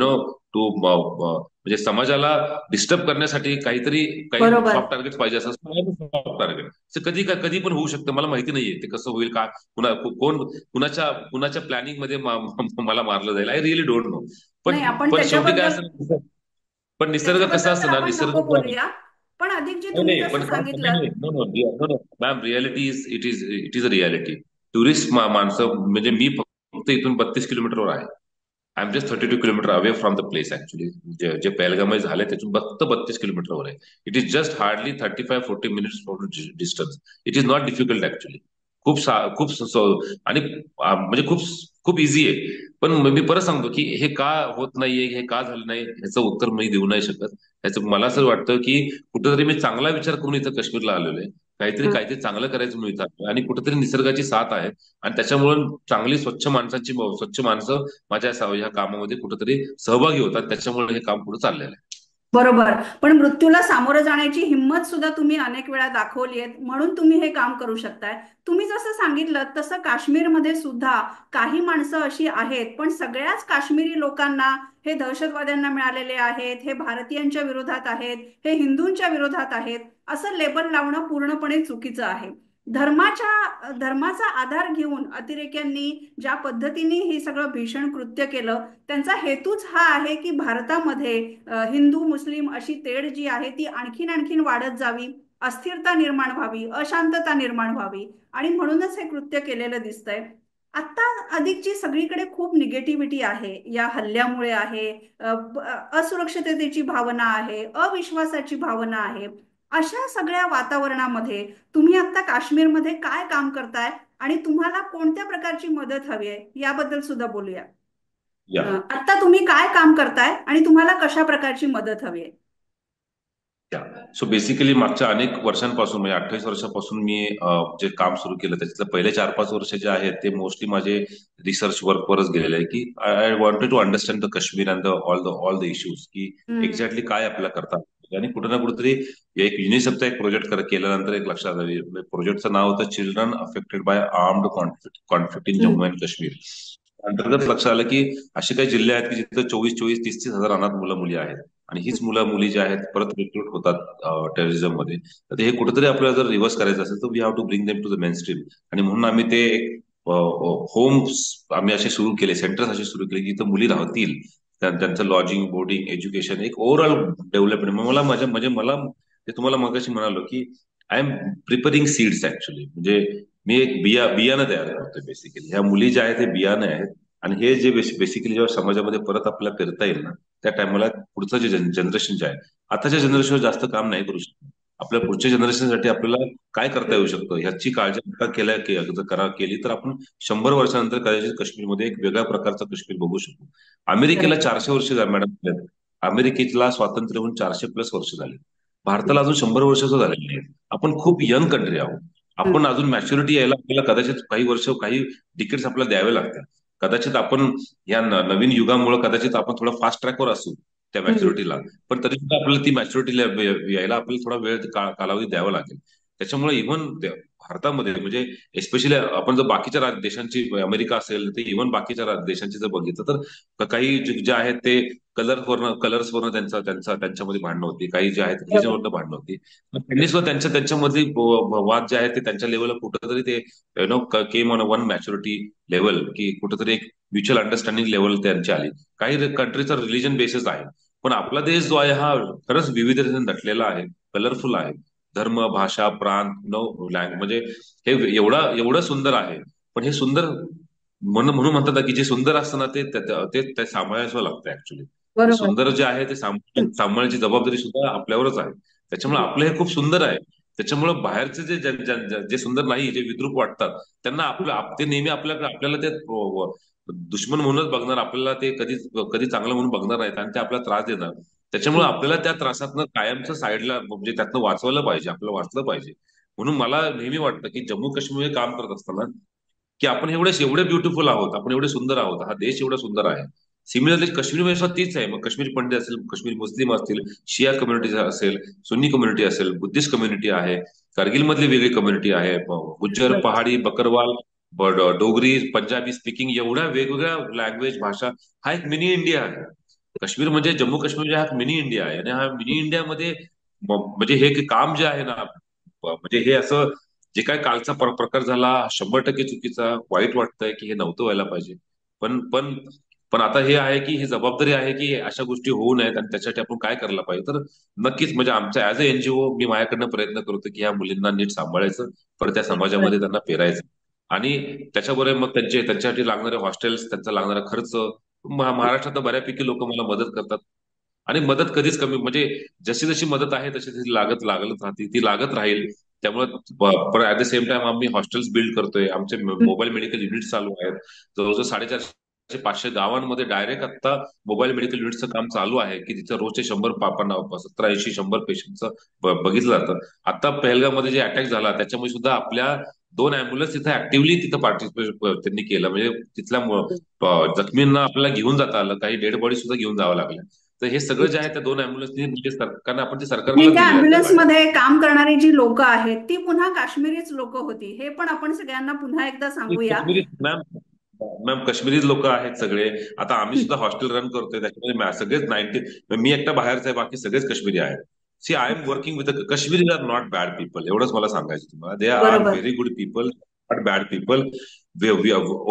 to म्हणजे समाजाला disturb करण्यासाठी काही बरोबर. Soft target पाहिजे असं soft target. कधी पण होऊ शकतं, मला माहिती नाहीये ते कसं होईल का, कुणाच्या प्लॅनिंग मध्ये मला मारलं जाईल. I really don't know. पण नाही, आपण पण शेवटी काय त्याच्याबद्दल असतं ना, पण निसर्ग कसा त्याच्याबद्दल तर असतो ना, आपण निसर्ग नको बोलूया. पण अधिकजी, नाही तुम्ही नाही जसं पण काय सांगितलं. नाही no no no no ma'am, reality it is a reality. Tourist माणसं म्हणजे मी फक्त इथून 32 किलोमीटरवर आहे. I am just 32 kilometre away from the place actually. जे पहलगाम झालंय त्यातून फक्त 32 किलोमीटरवर आहे. It is just hardly 35-40 minutes distance. It is not difficult actually. खूप आणि म्हणजे खूप खूप इझी आहे. पण मी परत सांगतो की हे का होत नाहीये, हे का झालं नाही, ह्याचं उत्तर मी देऊ नाही शकत. ह्याचं मला असं वाटतं की कुठेतरी मी चांगला विचार करून इथं काश्मीरला आलेलो आहे. काहीतरी चांगलं करायचं म्हणून इथं आलोय. आणि कुठेतरी निसर्गाची साथ आहे आणि त्याच्यामुळे चांगली स्वच्छ माणसं माझ्या ह्या कामामध्ये कुठेतरी सहभागी होतात. त्याच्यामुळे हे काम पुढे चाललेलं आहे. बरोबर. पण मृत्यूला सामोरं जाण्याची हिंमत सुद्धा तुम्ही अनेक वेळा दाखवली आहे, म्हणून तुम्ही हे काम करू शकताय. तुम्ही जसं सांगितलं तसं काश्मीरमध्ये सुद्धा काही माणसं अशी आहेत, पण सगळ्याच काश्मीरी लोकांना हे दहशतवाद्यांना मिळालेले आहेत, हे भारतीयांच्या विरोधात आहेत, हे हिंदूंच्या विरोधात आहेत, असं लेबल लावणं पूर्णपणे चुकीचं आहे. धर्माचा आधार घेऊन अतिरेक्यांनी ज्या पद्धतीने हे सगळं भीषण कृत्य केलं, त्यांचा हेतूच हा आहे की भारतामध्ये हिंदू मुस्लिम अशी तेढ जी आहे ती आणखीन आणखीन वाढत जावी, अस्थिरता निर्माण व्हावी, अशांतता निर्माण व्हावी, आणि म्हणूनच हे कृत्य केलेलं दिसतंय. आता अधिकची सगळीकडे खूप निगेटिव्हिटी आहे, या हल्ल्यामुळे आहे, असुरक्षिततेची भावना आहे, अविश्वासाची भावना आहे. अशा सगळ्या वातावरणामध्ये तुम्ही आता काश्मीरमध्ये काय काम करताय आणि तुम्हाला कोणत्या प्रकारची मदत हवी आहे याबद्दल सुद्धा बोलूया. या आता तुम्ही काय काम करताय आणि तुम्हाला कशा प्रकारची मदत हवी आहे? या सो बेसिकली मागच्या अनेक वर्षांपासून म्हणजे 28 वर्षापासून मी जे काम सुरू केलं त्याच्यातलं पहिले 4-5 वर्ष जे आहेत ते मोस्टली माझे रिसर्च वर्कवरच गेलेले आहे की I wanted to understand the Kashmir and all the issues की हम्म. एक्झॅक्टली काय आपल्याला करता आलं. आणि कुठे ना कुठेतरी एक युनिसेफचा एक प्रोजेक्ट केल्यानंतर एक लक्षात आलं प्रोजेक्टचं नाव होतं children affected by armed conflict in Jammu हम्म. अँड काश्मीर. अंतर्गत लक्षात आलं की असे काही जिल्हे आहेत की जिथे 24-24, 30-30 हजार अनाथ मुलं मुली आहेत. आणि हीच मुलं मुली जी आहेत परत रिक्रूट होतात टेररिझम मध्ये. तर हे कुठेतरी आपल्याला जर रिव्हर्स करायचं असेल तर we have to bring them to the mainstream. आणि म्हणून आम्ही ते एक होम्स आम्ही असे सुरू केले, सेंटर्स असे सुरू केले की जिथे मुली राहतील. त्यांचं लॉजिंग, बोर्डिंग, एज्युकेशन, एक ओव्हरऑल डेव्हलपमेंट. मला माझ्या म्हणजे मला ते तुम्हाला मगाशी म्हणालो की I am preparing seeds actually. म्हणजे मी एक बियाणं तयार करतोय बेसिकली. ह्या मुली ज्या आहेत हे बियाणं आहेत. आणि हे जे बेसिकली जेव्हा समाजामध्ये परत आपल्याला पेरता येईल ना त्या टायमाला पुढचं जे जनरेशन जे आहे आताच्या जनरेशनवर जास्त काम नाही करू शकत. आपल्या पुढच्या जनरेशनसाठी आपल्याला काय करता येऊ शकतं ह्याची काळजी आता केली तर आपण 100 वर्षानंतर कदाचित काश्मीरमध्ये एक वेगळ्या प्रकारचा काश्मीर बघू शकू. अमेरिकेला बरोबर. 400 वर्ष मॅडम. अमेरिकेला स्वातंत्र्य होऊन 400+ वर्ष झाले. भारताला अजून 100 वर्ष सुद्धा झालेली नाहीत. आपण खूप यंग कंट्री आहोत. आपण हम्म. अजून मॅच्युरिटी यायला आपल्याला कदाचित काही वर्ष, काही डिकेट्स आपल्याला द्यावे लागतील. कदाचित आपण या नवीन युगामुळे कदाचित आपण थोडं फास्ट ट्रॅकवर असू त्या हम्म. मॅच्युरिटीला. पण तरी सुद्धा आपल्याला ती मॅच्युरिटी यायला आपल्याला थोडा वेळ कालावधी द्यावा लागेल. त्याच्यामुळे इव्हन भारतामध्ये म्हणजे एस्पेशली आपण जर बाकीच्या देशांची, अमेरिका असेल तर इव्हन बाकीच्या देशांची जर बघितलं तर काही जे आहेत ते कलर्सवरनं त्यांच्यामध्ये भांडणं होती. काही जे आहेत बरोबर. रिलीजनवरनं भांडणं होती. पण त्यांनी सुद्धा त्यांच्यामध्ये वाद जे आहेत ते त्यांच्या लेवलला कुठंतरी ते came on one maturity level की कुठंतरी एक म्युच्युअल अंडरस्टँडिंग लेवल त्यांची आली. काही कंट्रीचा रिलीजन बेसिस आहे. पण आपला देश जो आहे हा खरंच विविधतेने नटलेला आहे, कलरफुल आहे. धर्म, भाषा, प्रांत, म्हणजे हे एवढं एवढं सुंदर आहे. पण हे सुंदर म्हणून म्हणतात ना की जे सुंदर असतं ना ते सांभाळायचं लागतं ऍक्च्युली. ते बरोबर. सुंदर जे आहे ते हम्म. सांभाळण्याची जबाबदारी सुद्धा आपल्यावरच आहे. त्याच्यामुळे आपलं हे खूप सुंदर आहे. त्याच्यामुळे बाहेरचे जे सुंदर नाही, जे विद्रूप वाटतात त्यांना ते नेहमी आपल्याला ते दुश्मन म्हणूनच बघणार. आपल्याला ते कधी कधी चांगलं म्हणून बघणार नाहीत आणि ते आपल्याला त्रास देणार. त्याच्यामुळे हम्म. आपल्याला त्या त्रासातनं कायमचं साईडला म्हणजे त्यातनं वाचवलं पाहिजे, आपल्याला वाचलं पाहिजे. म्हणून मला नेहमी वाटतं की जम्मू काश्मीर काम करत असताना की आपण एवढे ब्युटिफुल आहोत, आपण एवढे सुंदर आहोत, हा देश एवढा सुंदर आहे. सिमिलरली काश्मीर सुद्धा तीच आहे. मग काश्मीरी पंडित असेल, काश्मीरी मुस्लिम असतील, शिया कम्युनिटी असेल, सुन्नी कम्युनिटी असेल, बुद्धिस्ट कम्युनिटी आहे, कारगिल मधली वेगळी कम्युनिटी आहे, गुज्जर, बरोबर. पहाडी, बकरवाल, डोगरी, पंजाबी स्पीकिंग, एवढ्या वेगवेगळ्या लँग्वेज, भाषा. हा एक मिनी इंडिया आहे. काश्मीर म्हणजे जम्मू काश्मीर हा एक मिनी इंडिया आहे. आणि हा मिनी इंडियामध्ये म्हणजे हे काम जे आहे ना म्हणजे हे असं जे काय कालचा प्रकार झाला 100% चुकीचा, वाईट वाटतंय की हे नव्हतं व्हायला पाहिजे. पण पण पण आता हे आहे की ही जबाबदारी आहे की अशा गोष्टी होऊ नयेत आणि त्याच्यासाठी आपण काय करायला पाहिजे. तर नक्कीच म्हणजे आमच्या ऍज अ एनजीओ मी माझ्याकडनं प्रयत्न करतो की ह्या मुलींना नीट सांभाळायचं, परत त्या बरोबर. समाजामध्ये त्यांना पेरायचं. आणि त्याच्याबरोबर मग त्यांच्यासाठी लागणारे हॉस्टेल्स, त्यांचा लागणारा खर्च. महाराष्ट्रात तर बऱ्यापैकी लोक मला मदत करतात. आणि मदत कधीच कमी म्हणजे जशी जशी मदत आहे तशी तशी लागत राहते, ती लागत राहील. त्यामुळे ऍट द सेम टाइम आम्ही हॉस्टेल्स बिल्ड करतोय, आमचे हम्म. मोबाईल मेडिकल युनिट चालू आहेत. जवळजवळ 450-500 गावांमध्ये डायरेक्ट आता मोबाईल मेडिकल युनिटचं काम चालू आहे की तिथं रोजचे 70-80-100 पेशंटचं बघितलं जातं. आता पहलगाममध्ये जे अटॅक झाला त्याच्यामुळे सुद्धा आपल्या 2 ऍम्ब्युलन्स तिथे ऍक्टिव्हली तिथं पार्टिसिपेट त्यांनी केलं. म्हणजे तिथल्या जखमींना आपल्याला घेऊन जाता आलं, काही डेड बॉडी सुद्धा घेऊन जावं लागल्या. तर हे सगळं जे आहे त्या 2 ऍम्ब्युलन्सनी म्हणजे कारण आपण ते आणि सरकारलाच त्या दिलेल्या आहेत त्या अम्ब्युलन्स गाड्या. मध्ये काम करणारी जी लोक आहेत ती पुन्हा काश्मीरीच लोक होती, हे पण आपण सगळ्यांना पुन्हा एकदा सांगूया. काश्मीरी मॅम, मॅम काश्मीरीच लोक आहेत सगळे. आता आम्ही सुद्धा हॉस्टेल रन करतोय त्याच्यामध्ये सगळेच 90. मी एकटा बाहेरचा आहे, बाकी सगळेच काश्मीरी आहेत. See I am working with Kashmiri are not bad people, एवढंच मला सांगायचं तुम्हाला. दे आर बरोबर. Very good people, not bad people.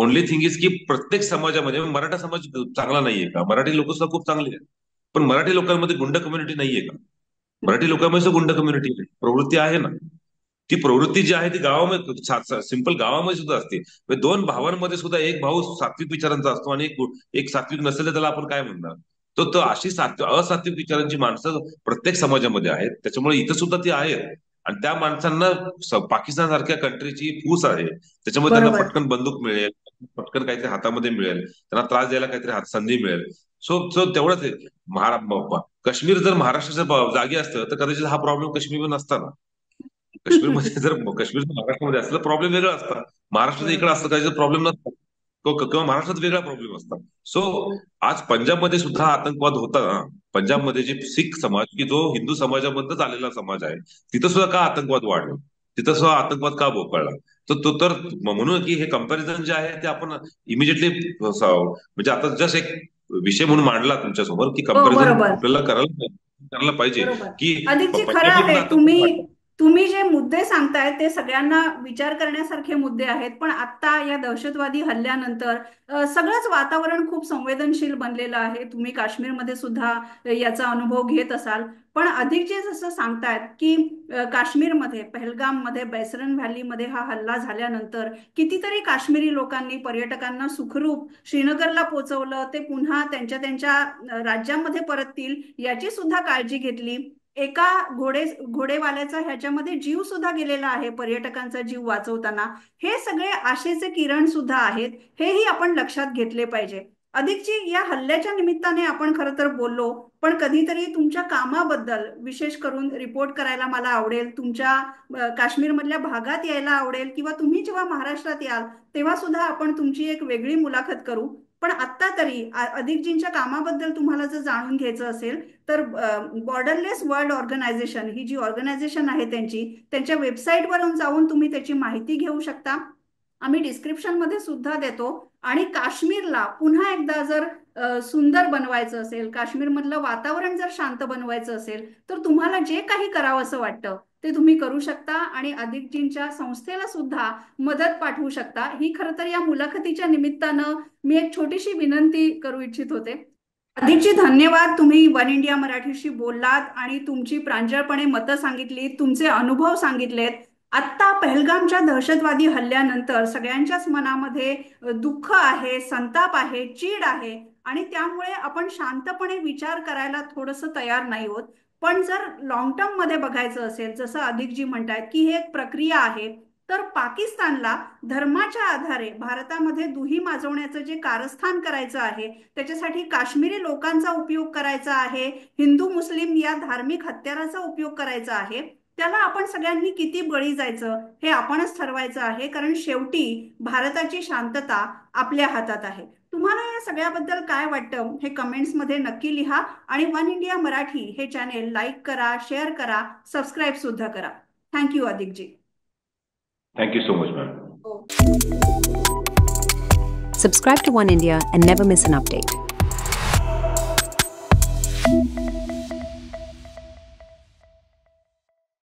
Only thing is की प्रत्येक समाजामध्ये मराठा समाज चांगला नाहीये का? मराठी लोक सुद्धा खूप चांगली आहेत. पण मराठी लोकांमध्ये गुंड कम्युनिटी नाहीये का? मराठी लोकांमध्ये सुद्धा गुंड कम्युनिटी प्रवृत्ती आहे ना. ती प्रवृत्ती जी आहे ती गावामध्ये सिंपल गावामध्ये सुद्धा असते. म्हणजे 2 भावांमध्ये सुद्धा एक भाऊ सात्विक विचारांचा असतो आणि एक सात्विक नसेल तर त्याला आपण काय म्हणणार. तो अशी असात्विक विचारांची माणसं प्रत्येक समाजामध्ये आहेत. त्याच्यामुळे इथं सुद्धा ती आहेत. आणि त्या माणसांना पाकिस्तान सारख्या कंट्रीची फूस आहे. त्याच्यामुळे त्यांना बरोबर. पटकन बंदूक मिळेल, पटकन काहीतरी हातामध्ये मिळेल, त्यांना त्रास द्यायला काहीतरी संधी मिळेल. सो सो तेवढंच आहे. काश्मीर जर महाराष्ट्राच्या जागी असतं तर कदाचित हा प्रॉब्लेम काश्मीरमध्ये नसता ना. काश्मीरमध्ये जर काश्मीर जर महाराष्ट्रामध्ये असलं प्रॉब्लेम वेगळा असता. महाराष्ट्राचा इकडे बरोबर. असतं कदाचित प्रॉब्लेम नसता. किंवा महाराष्ट्रात वेगळा प्रॉब्लेम असता. सो आज पंजाबमध्ये सुद्धा आतंकवाद होता ना. पंजाबमध्ये जे शीख समाज की जो हिंदू समाजामधनच आलेला समाज आहे, तिथं सुद्धा का आतंकवाद वाढला, तिथं सुद्धा आतंकवाद का बोकाळला. तर म्हणून की हे कंपॅरिझन जे आहे ते आपण इमिजिएटली म्हणजे आता जस्ट एक विषय म्हणून मांडला तुमच्यासमोर की हो, कंपॅरिझन बरोबर. आपल्याला करायला पाहिजे बरोबर. की अधिकची खरं पंजाबमधून आहे. आतंकवाद तुम्ही वाढला. तुम्ही जे मुद्दे सांगताय ते सगळ्यांना विचार करण्यासारखे मुद्दे आहेत. पण आता या दहशतवादी हल्ल्यानंतर सगळंच वातावरण खूप संवेदनशील बनलेलं आहे. तुम्ही काश्मीरमध्ये सुद्धा याचा अनुभव घेत असाल. पण अधिकचे जसं सांगतायत की काश्मीरमध्ये पहलगाममध्ये बैसरन व्हॅलीमध्ये हा हल्ला झाल्यानंतर कितीतरी काश्मीरी लोकांनी पर्यटकांना सुखरूप श्रीनगरला पोहोचवलं. ते पुन्हा त्यांच्या त्यांच्या राज्यामध्ये परततील याची सुद्धा काळजी घेतली. एका घोडेवाल्याचा ह्याच्यामध्ये जीव सुद्धा गेलेला आहे पर्यटकांचा जीव वाचवताना. हे सगळे आशेचे किरण सुद्धा आहेत. हेही आपण लक्षात घेतले पाहिजे. अधिकची या हल्ल्याच्या निमित्ताने आपण खरं तर बोललो. पण कधीतरी तुमच्या कामाबद्दल विशेष करून रिपोर्ट करायला मला आवडेल. तुमच्या काश्मीरमधल्या भागात यायला आवडेल किंवा तुम्ही जेव्हा महाराष्ट्रात याल तेव्हा सुद्धा आपण तुमची एक वेगळी मुलाखत करू. पण आत्ता तरी अधिकजींच्या कामाबद्दल तुम्हाला जर जाणून घ्यायचं असेल तर बॉर्डरलेस वर्ल्ड ऑर्गनायझेशन ही जी ऑर्गनायझेशन आहे त्यांच्या वेबसाईटवरून जाऊन तुम्ही त्याची माहिती घेऊ शकता. आम्ही डिस्क्रिप्शन मध्ये सुद्धा देतो. आणि काश्मीरला पुन्हा एकदा जर सुंदर बनवायचं असेल, काश्मीरमधलं वातावरण जर शांत बनवायचं असेल तर तुम्हाला जे काही करावं असं वाटतं ते तुम्ही करू शकता. आणि अधिकजींच्या संस्थेला सुद्धा मदत पाठवू शकता. ही खरं तर या मुलाखतीच्या निमित्तानं मी एक छोटीशी विनंती करू इच्छित होते. अधिकची धन्यवाद. तुम्ही वन इंडिया मराठीशी बोललात आणि तुमची प्रांजळपणे मतं सांगितली, तुमचे अनुभव सांगितलेत. आत्ता पहलगामच्या दहशतवादी हल्ल्यानंतर सगळ्यांच्याच मनामध्ये दुःख आहे, संताप आहे, चीड आहे. आणि त्यामुळे आपण शांतपणे विचार करायला थोडंसं तयार नाही होत. पण जर लॉंग टर्म मध्ये बघायचं असेल, जसं अधिकजी म्हणतायत की ही एक प्रक्रिया आहे, तर पाकिस्तानला धर्माच्या आधारे भारतामध्ये दुही माजवण्याचं जे कारस्थान करायचं आहे, त्याच्यासाठी काश्मीरी लोकांचा उपयोग करायचा आहे, हिंदू मुस्लिम या धार्मिक हत्याराचा उपयोग करायचा आहे, त्याला आपण सगळ्यांनी किती बळी जायचं हे आपणच ठरवायचं आहे. कारण शेवटी भारताची शांतता आपल्या हातात आहे. तुम्हाला या सगळ्याबद्दल काय वाटतं हे कमेंट्समध्ये नक्की लिहा. आणि वन इंडिया मराठी हे चॅनेल लाईक करा, शेअर करा, सबस्क्राईब सुद्धा करा. Thank you Adhikji. Thank so much ma'am. हो. Subscribe to One India and never miss an update.